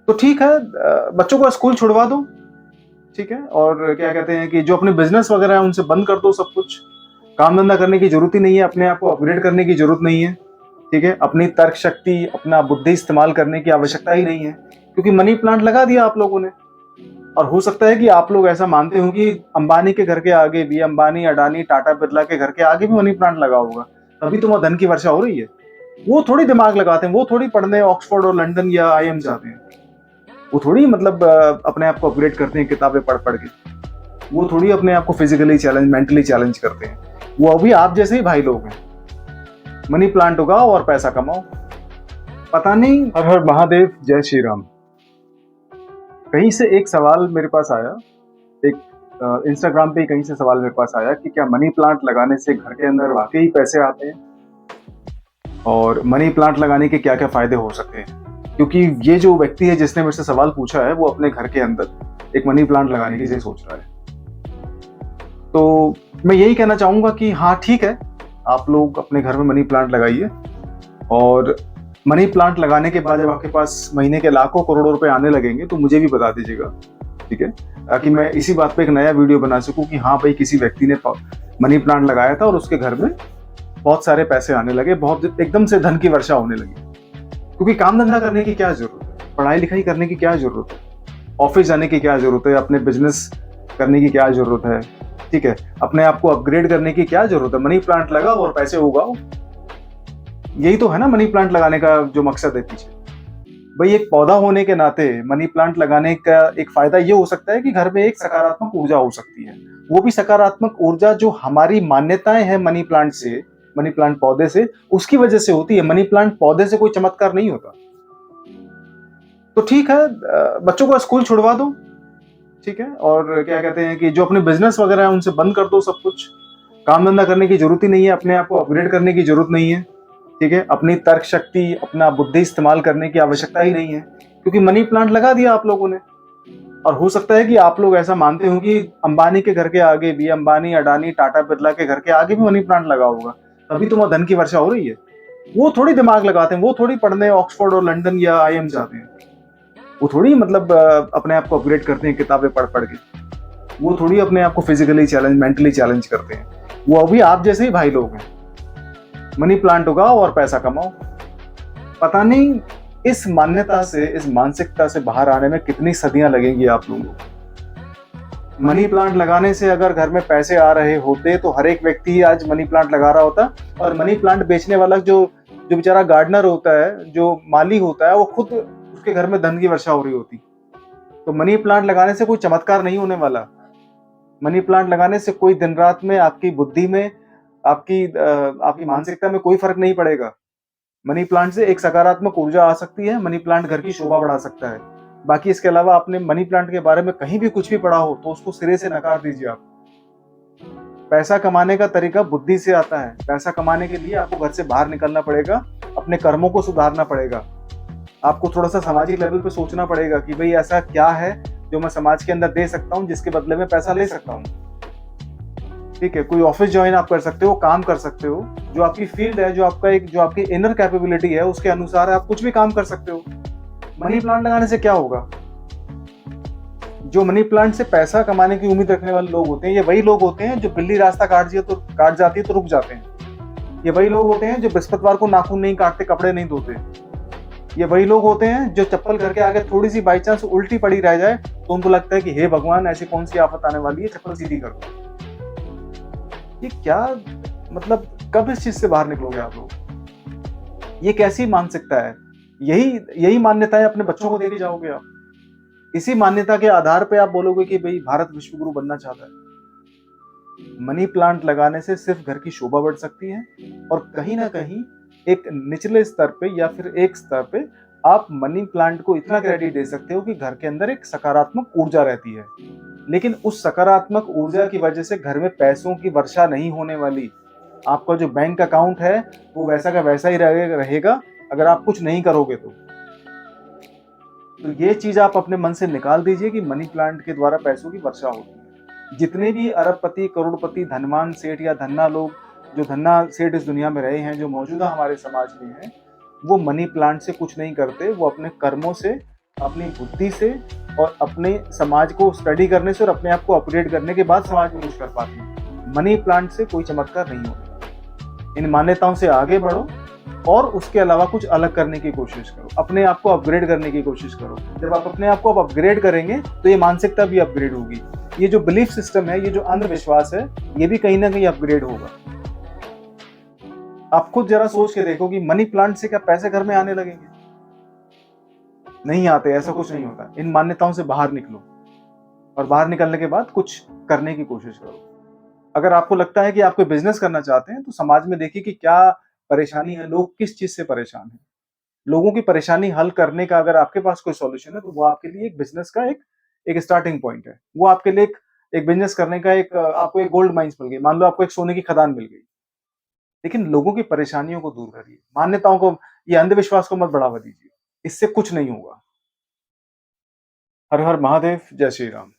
तो ठीक है, बच्चों को स्कूल छुड़वा दो, ठीक है। और क्या कहते हैं कि जो अपने बिजनेस वगैरह है उनसे बंद कर दो सब कुछ। काम धंधा करने की जरूरत ही नहीं है, अपने आप को अपग्रेड करने की जरूरत नहीं है, ठीक है। अपनी तर्क शक्ति, अपना बुद्धि इस्तेमाल करने की आवश्यकता ही नहीं है, क्योंकि मनी प्लांट लगा दिया आप लोगों ने। और हो सकता है कि आप लोग ऐसा मानते हो कि अंबानी के घर के आगे भी, अंबानी, अडानी, टाटा, बिरला के घर के आगे भी मनी प्लांट लगा होगा, तभी तो वहां धन की वर्षा हो रही है। वो थोड़ी दिमाग लगाते हैं, वो थोड़ी पढ़ने ऑक्सफोर्ड और लंदन या आईएम जाते हैं। वो थोड़ी मतलब अपने आप को अपग्रेड करते हैं किताबें पढ़ पढ़ के। वो थोड़ी अपने आप को फिजिकली चैलेंज, मेंटली चैलेंज करते हैं। वो अभी आप जैसे ही भाई लोग हैं। मनी प्लांट उगाओ और पैसा कमाओ। पता नहीं, हर हर महादेव, जय श्री राम। कहीं से एक सवाल मेरे पास आया, एक इंस्टाग्राम पे कहीं से सवाल मेरे पास आया कि क्या मनी प्लांट लगाने से घर के अंदर वाकई पैसे आते हैं, और मनी प्लांट लगाने के क्या क्या फायदे हो सकते हैं। क्योंकि ये जो व्यक्ति है जिसने मेरे से सवाल पूछा है, वो अपने घर के अंदर एक मनी प्लांट लगाने की सोच रहा है। तो मैं यही कहना चाहूंगा कि हाँ ठीक है, आप लोग अपने घर में मनी प्लांट लगाइए, और मनी प्लांट लगाने के बाद जब आपके पास महीने के लाखों करोड़ों रुपए आने लगेंगे तो मुझे भी बता दीजिएगा, ठीक है, ताकि मैं इसी बात पे एक नया वीडियो बना सकूं कि हाँ भाई, किसी व्यक्ति ने मनी प्लांट लगाया था और उसके घर में बहुत सारे पैसे आने लगे, बहुत एकदम से धन की वर्षा होने लगी। क्योंकि काम धंधा करने की क्या जरूरत है, पढ़ाई लिखाई करने की क्या जरूरत है, ऑफिस जाने की क्या जरूरत है, अपने बिजनेस करने की क्या जरूरत है, ठीक है, अपने आप को अपग्रेड करने की क्या जरूरत है। मनी प्लांट लगाओ और पैसे उगाओ। यही तो है ना मनी प्लांट लगाने का जो मकसद है पीछे। भाई, एक पौधा होने के नाते मनी प्लांट लगाने का एक फायदा ये हो सकता है कि घर में एक सकारात्मक ऊर्जा हो सकती है। वो भी सकारात्मक ऊर्जा जो हमारी मान्यताएं हैं मनी प्लांट से, मनी प्लांट पौधे से, उसकी वजह से होती है। मनी प्लांट पौधे से कोई चमत्कार नहीं होता। तो ठीक है, बच्चों को स्कूल छुड़वा दो, ठीक है। और क्या कहते हैं कि जो अपने बिजनेस वगैरह है उनसे बंद कर दो सब कुछ। काम धंधा करने की जरूरत ही नहीं है, अपने आप को अपग्रेड करने की जरूरत नहीं है, ठीक है। अपनी तर्क शक्ति, अपना बुद्धि इस्तेमाल करने की आवश्यकता ही नहीं है, क्योंकि मनी प्लांट लगा दिया आप लोगों ने। और हो सकता है कि आप लोग ऐसा मानते हो कि अंबानी के घर के आगे भी, अंबानी, अडानी, टाटा, बिरला के घर के आगे भी मनी प्लांट लगा होगा, तभी तो वहां धन की वर्षा हो रही है। वो थोड़ी दिमाग लगाते हैं, वो थोड़ी पढ़ने ऑक्सफोर्ड और लंदन या आईएम जाते हैं। वो थोड़ी मतलब अपने आप को अपग्रेड करते हैं किताबें पढ़ पढ़ के। वो थोड़ी अपने आप को फिजिकली चैलेंज, मेंटली चैलेंज करते हैं। वो अभी आप जैसे ही भाई लोग हैं। मनी प्लांट उगाओ और पैसा कमाओ। पता नहीं इस मान्यता से, इस मानसिकता से बाहर आने में कितनी सदियां लगेंगी आप लोगों को। मनी प्लांट लगाने से अगर घर में पैसे आ रहे होते तो हर एक व्यक्ति ही आज मनी प्लांट लगा रहा होता, और मनी प्लांट बेचने वाला जो जो बेचारा गार्डनर होता है, जो माली होता है, वो खुद, उसके घर में धन की वर्षा हो रही होती। तो मनी प्लांट लगाने से कोई चमत्कार नहीं होने वाला। मनी प्लांट लगाने से कोई दिन रात में आपकी बुद्धि में, आपकी मानसिकता में कोई फर्क नहीं पड़ेगा। मनी प्लांट से एक सकारात्मक ऊर्जा आ सकती है, मनी प्लांट घर की शोभा बढ़ा सकता है। बाकी इसके अलावा आपने मनी प्लांट के बारे में कहीं भी कुछ भी पढ़ा हो तो उसको सिरे से नकार दीजिए आप। पैसा कमाने का तरीका बुद्धि से आता है। पैसा कमाने के लिए आपको घर से बाहर निकलना पड़ेगा, अपने कर्मों को सुधारना पड़ेगा। आपको थोड़ा सा सामाजिक लेवल पे सोचना पड़ेगा कि भाई ऐसा क्या है जो मैं समाज के अंदर दे सकता हूँ, जिसके बदले में पैसा ले सकता हूँ, ठीक है। कोई ऑफिस ज्वाइन आप कर सकते हो, काम कर सकते हो, जो आपकी फील्ड है, जो आपकी इनर कैपेबिलिटी है, उसके अनुसार आप कुछ भी काम कर सकते हो। मनी प्लांट लगाने से क्या होगा? जो मनी प्लांट से पैसा कमाने की उम्मीद रखने वाले लोग होते हैं, ये वही लोग होते हैं जो बिल्ली रास्ता काट जाती है तो रुक जाते हैं। ये वही लोग होते हैं जो बृहस्पतिवार को नाखून नहीं काटते, कपड़े नहीं धोते। ये वही लोग होते हैं जो चप्पल घर के आगे थोड़ी सी बाई चांस उल्टी पड़ी रह जाए तो उनको लगता है कि हे भगवान, ऐसी कौन सी आफत आने वाली है, चप्पल सीधी कर दो। ये क्या मतलब, कब इस चीज से बाहर निकलोगे आप लोग? ये कैसी मानसिकता है? यही मान्यताएं अपने बच्चों को देके जाओगे आप? इसी मान्यता के आधार पे आप बोलोगे कि भाई भारत विश्व गुरु बनना चाहता है? मनी प्लांट लगाने से सिर्फ घर की शोभा बढ़ सकती है, और कहीं ना कहीं एक निचले स्तर पे या फिर एक स्तर पे आप मनी प्लांट को इतना क्रेडिट दे सकते हो कि घर के अंदर एक सकारात्मक ऊर्जा रहती है। लेकिन उस सकारात्मक ऊर्जा की वजह से घर में पैसों की वर्षा नहीं होने वाली। आपका जो बैंक अकाउंट है वो वैसा का वैसा ही रहेगा अगर आप कुछ नहीं करोगे तो ये चीज आप अपने मन से निकाल दीजिए कि मनी प्लांट के द्वारा पैसों की वर्षा होती है। जितने भी अरबपति, करोड़पति, धनवान सेठ या धन्ना लोग, जो धन्ना सेठ इस दुनिया में रहे हैं, जो मौजूदा हमारे समाज में हैं, वो मनी प्लांट से कुछ नहीं करते। वो अपने कर्मों से अपनी बुद्धि से और अपने समाज को स्टडी करने से और अपने आप को अपग्रेड करने के बाद समाज में कुछ कर पाते हैं। मनी प्लांट से कोई चमत्कार नहीं होता। इन मान्यताओं से आगे बढ़ो और उसके अलावा कुछ अलग करने की कोशिश करो, अपने आप को अपग्रेड करने की कोशिश करो। जब आप अपने आप को अपग्रेड करेंगे तो ये मानसिकता भी अपग्रेड होगी। ये जो बिलीफ सिस्टम है, ये जो अंधविश्वास है, ये भी कहीं ना कहीं अपग्रेड होगा। आप खुद जरा सोच के देखो कि मनी प्लांट से क्या पैसे घर में आने लगेंगे? नहीं आते, ऐसा कुछ नहीं होता। इन मान्यताओं से बाहर निकलो और बाहर निकलने के बाद कुछ करने की कोशिश करो। अगर आपको लगता है कि आप कोई बिजनेस करना चाहते हैं तो समाज में देखिए कि क्या परेशानी है, लोग किस चीज से परेशान हैं। लोगों की परेशानी हल करने का अगर आपके पास कोई सॉल्यूशन है तो वो आपके लिए एक बिजनेस का एक स्टार्टिंग पॉइंट है। वो आपके लिए एक बिजनेस करने का आपको एक गोल्ड माइंस मिल गई, मान लो आपको एक सोने की खदान मिल गई। लेकिन लोगों की परेशानियों को दूर करिए, मान्यताओं को, ये अंधविश्वास को मत बढ़ावा दीजिए। इससे कुछ नहीं होगा। हर हर महादेव, जय श्री राम।